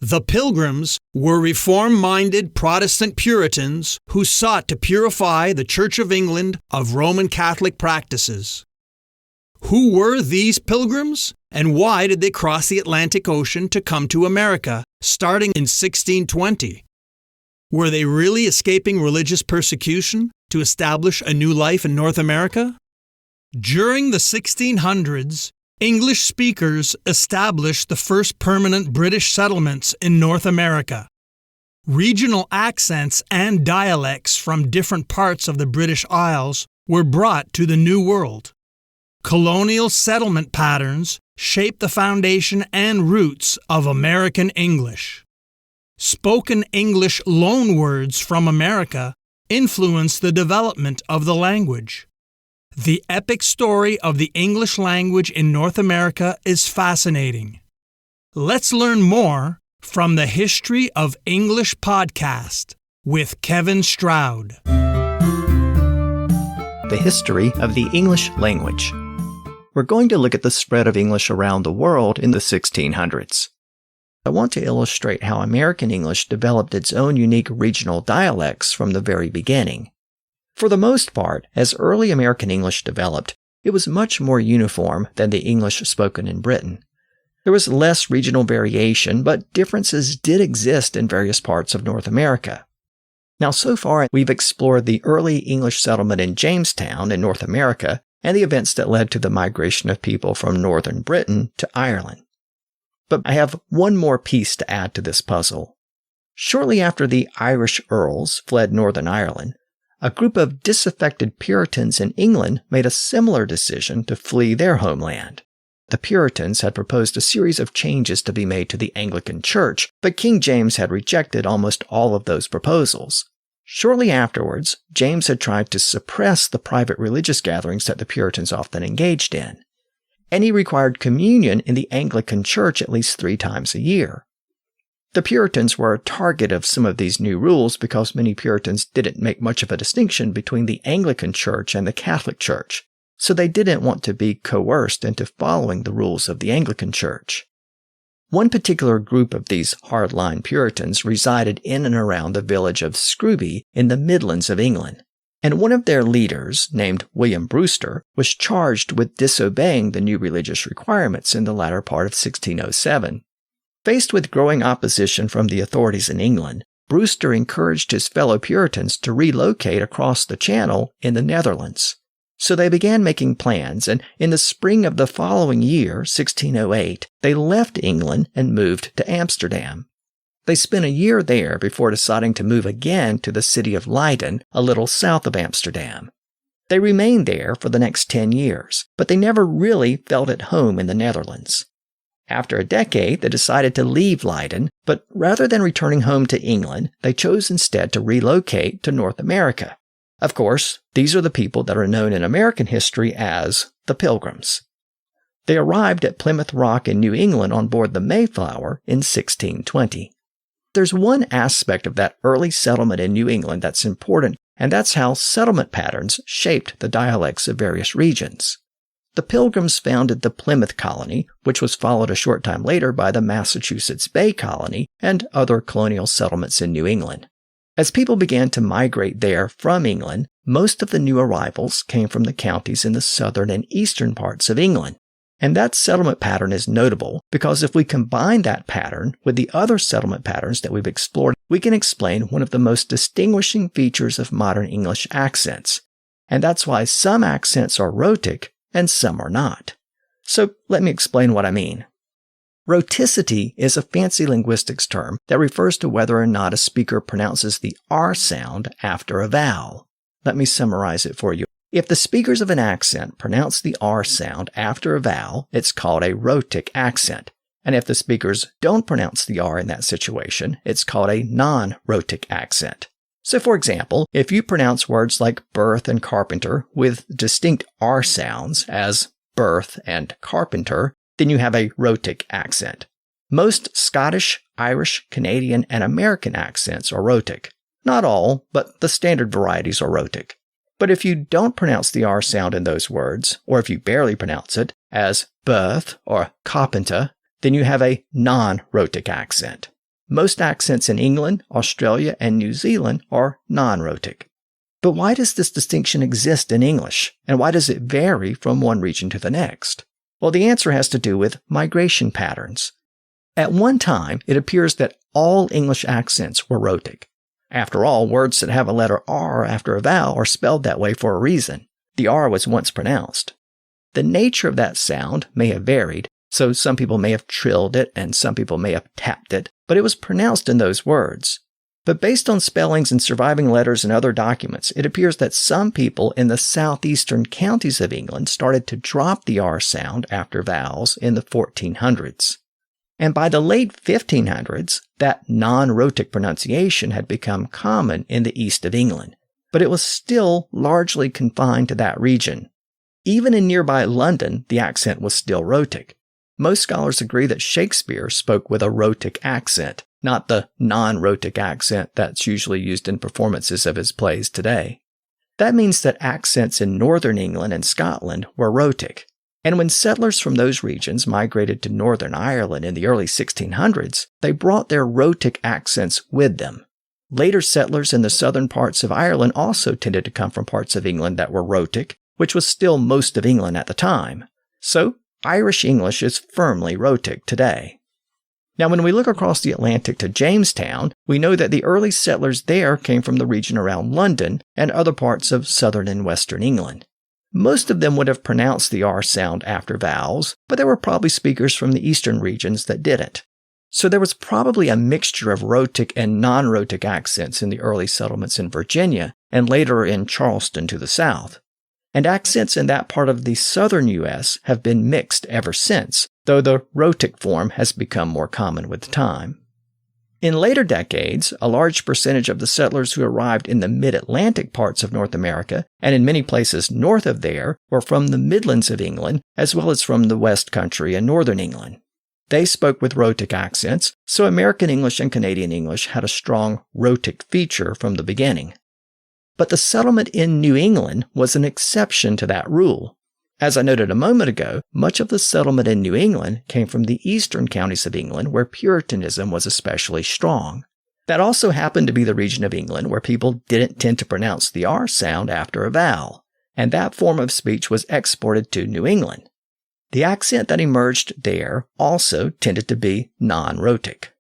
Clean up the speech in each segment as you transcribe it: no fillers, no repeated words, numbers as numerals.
The Pilgrims were reform-minded Protestant Puritans who sought to purify the Church of England of Roman Catholic practices. Who were these Pilgrims, and why did they cross the Atlantic Ocean to come to America, starting in 1620? Were they really escaping religious persecution to establish a new life in North America? During the 1600s, English speakers established the first permanent British settlements in North America. Regional accents and dialects from different parts of the British Isles were brought to the New World. Colonial settlement patterns shaped the foundation and roots of American English. Spoken English loanwords from America influenced the development of the language. The epic story of the English language in North America is fascinating. Let's learn more from the History of English podcast with Kevin Stroud. The history of the English language. We're going to look at the spread of English around the world in the 1600s. I want to illustrate how American English developed its own unique regional dialects from the very beginning. For the most part, as early American English developed, it was much more uniform than the English spoken in Britain. There was less regional variation, but differences did exist in various parts of North America. Now, so far, we've explored the early English settlement in Jamestown in North America and the events that led to the migration of people from northern Britain to Ireland. But I have one more piece to add to this puzzle. Shortly after the Irish earls fled Northern Ireland, a group of disaffected Puritans in England made a similar decision to flee their homeland. The Puritans had proposed a series of changes to be made to the Anglican Church, but King James had rejected almost all of those proposals. Shortly afterwards, James had tried to suppress the private religious gatherings that the Puritans often engaged in, and he required communion in the Anglican Church at least 3 times a year. The Puritans were a target of some of these new rules because many Puritans didn't make much of a distinction between the Anglican Church and the Catholic Church, so they didn't want to be coerced into following the rules of the Anglican Church. One particular group of these hardline Puritans resided in and around the village of Scrooby in the Midlands of England, and one of their leaders, named William Brewster, was charged with disobeying the new religious requirements in the latter part of 1607. Faced with growing opposition from the authorities in England, Brewster encouraged his fellow Puritans to relocate across the Channel in the Netherlands. So they began making plans, and in the spring of the following year, 1608, they left England and moved to Amsterdam. They spent a year there before deciding to move again to the city of Leiden, a little south of Amsterdam. They remained there for the next 10 years, but they never really felt at home in the Netherlands. After a decade, they decided to leave Leiden, but rather than returning home to England, they chose instead to relocate to North America. Of course, these are the people that are known in American history as the Pilgrims. They arrived at Plymouth Rock in New England on board the Mayflower in 1620. There's one aspect of that early settlement in New England that's important, and that's how settlement patterns shaped the dialects of various regions. The Pilgrims founded the Plymouth Colony, which was followed a short time later by the Massachusetts Bay Colony and other colonial settlements in New England. As people began to migrate there from England, most of the new arrivals came from the counties in the southern and eastern parts of England. And that settlement pattern is notable because if we combine that pattern with the other settlement patterns that we've explored, we can explain one of the most distinguishing features of modern English accents. And that's why some accents are rhotic and some are not. So let me explain what I mean. Rhoticity is a fancy linguistics term that refers to whether or not a speaker pronounces the R sound after a vowel. Let me summarize it for you. If the speakers of an accent pronounce the R sound after a vowel, it's called a rhotic accent. And if the speakers don't pronounce the R in that situation, it's called a non-rhotic accent. So for example, if you pronounce words like birth and carpenter with distinct R sounds as birth and carpenter, then you have a rhotic accent. Most Scottish, Irish, Canadian, and American accents are rhotic. Not all, but the standard varieties are rhotic. But if you don't pronounce the R sound in those words, or if you barely pronounce it, as birth or carpenter, then you have a non-rhotic accent. Most accents in England, Australia, and New Zealand are non-rhotic. But why does this distinction exist in English, and why does it vary from one region to the next? Well, the answer has to do with migration patterns. At one time, it appears that all English accents were rhotic. After all, words that have a letter R after a vowel are spelled that way for a reason. The R was once pronounced. The nature of that sound may have varied, so some people may have trilled it and some people may have tapped it, but it was pronounced in those words. But based on spellings and surviving letters and other documents, it appears that some people in the southeastern counties of England started to drop the R sound after vowels in the 1400s. And by the late 1500s, that non-rhotic pronunciation had become common in the east of England, but it was still largely confined to that region. Even in nearby London, the accent was still rhotic. Most scholars agree that Shakespeare spoke with a rhotic accent, not the non-rhotic accent that's usually used in performances of his plays today. That means that accents in northern England and Scotland were rhotic. And when settlers from those regions migrated to Northern Ireland in the early 1600s, they brought their rhotic accents with them. Later settlers in the southern parts of Ireland also tended to come from parts of England that were rhotic, which was still most of England at the time. So, Irish English is firmly rhotic today. Now, when we look across the Atlantic to Jamestown, we know that the early settlers there came from the region around London and other parts of southern and western England. Most of them would have pronounced the R sound after vowels, but there were probably speakers from the eastern regions that didn't. So there was probably a mixture of rhotic and non-rhotic accents in the early settlements in Virginia and later in Charleston to the south. And accents in that part of the southern U.S. have been mixed ever since, though the rhotic form has become more common with time. In later decades, a large percentage of the settlers who arrived in the mid-Atlantic parts of North America, and in many places north of there, were from the Midlands of England, as well as from the West Country and Northern England. They spoke with rhotic accents, so American English and Canadian English had a strong rhotic feature from the beginning. But the settlement in New England was an exception to that rule. As I noted a moment ago, much of the settlement in New England came from the eastern counties of England where Puritanism was especially strong. That also happened to be the region of England where people didn't tend to pronounce the R sound after a vowel, and that form of speech was exported to New England. The accent that emerged there also tended to be non-rhotic.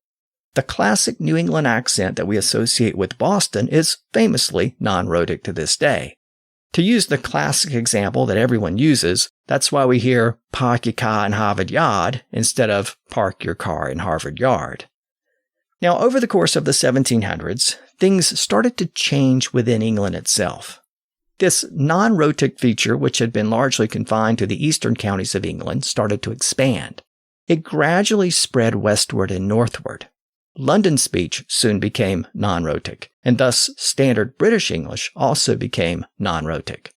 The classic New England accent that we associate with Boston is famously non-rhotic to this day. To use the classic example that everyone uses, that's why we hear park your car in Harvard Yard instead of park your car in Harvard Yard. Now, over the course of the 1700s, things started to change within England itself. This non-rhotic feature, which had been largely confined to the eastern counties of England, started to expand. It gradually spread westward and northward. London speech soon became non-rhotic, and thus standard British English also became non-rhotic.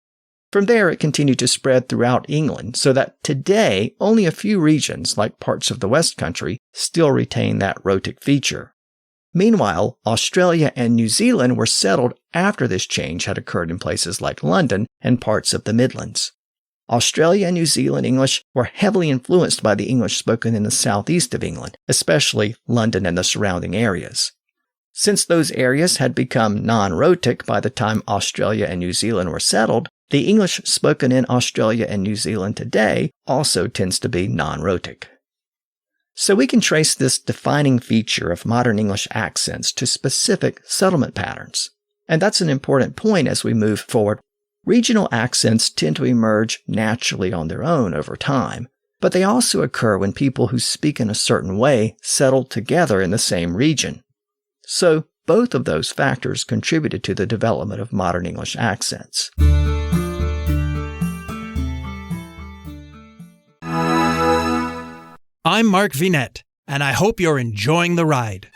From there, it continued to spread throughout England, so that today only a few regions, like parts of the West Country, still retain that rhotic feature. Meanwhile, Australia and New Zealand were settled after this change had occurred in places like London and parts of the Midlands. Australia and New Zealand English were heavily influenced by the English spoken in the southeast of England, especially London and the surrounding areas. Since those areas had become non-rhotic by the time Australia and New Zealand were settled, the English spoken in Australia and New Zealand today also tends to be non-rhotic. So we can trace this defining feature of modern English accents to specific settlement patterns. And that's an important point as we move forward. Regional accents tend to emerge naturally on their own over time, but they also occur when people who speak in a certain way settle together in the same region. So both of those factors contributed to the development of modern English accents. I'm Mark Vinette, and I hope you're enjoying the ride.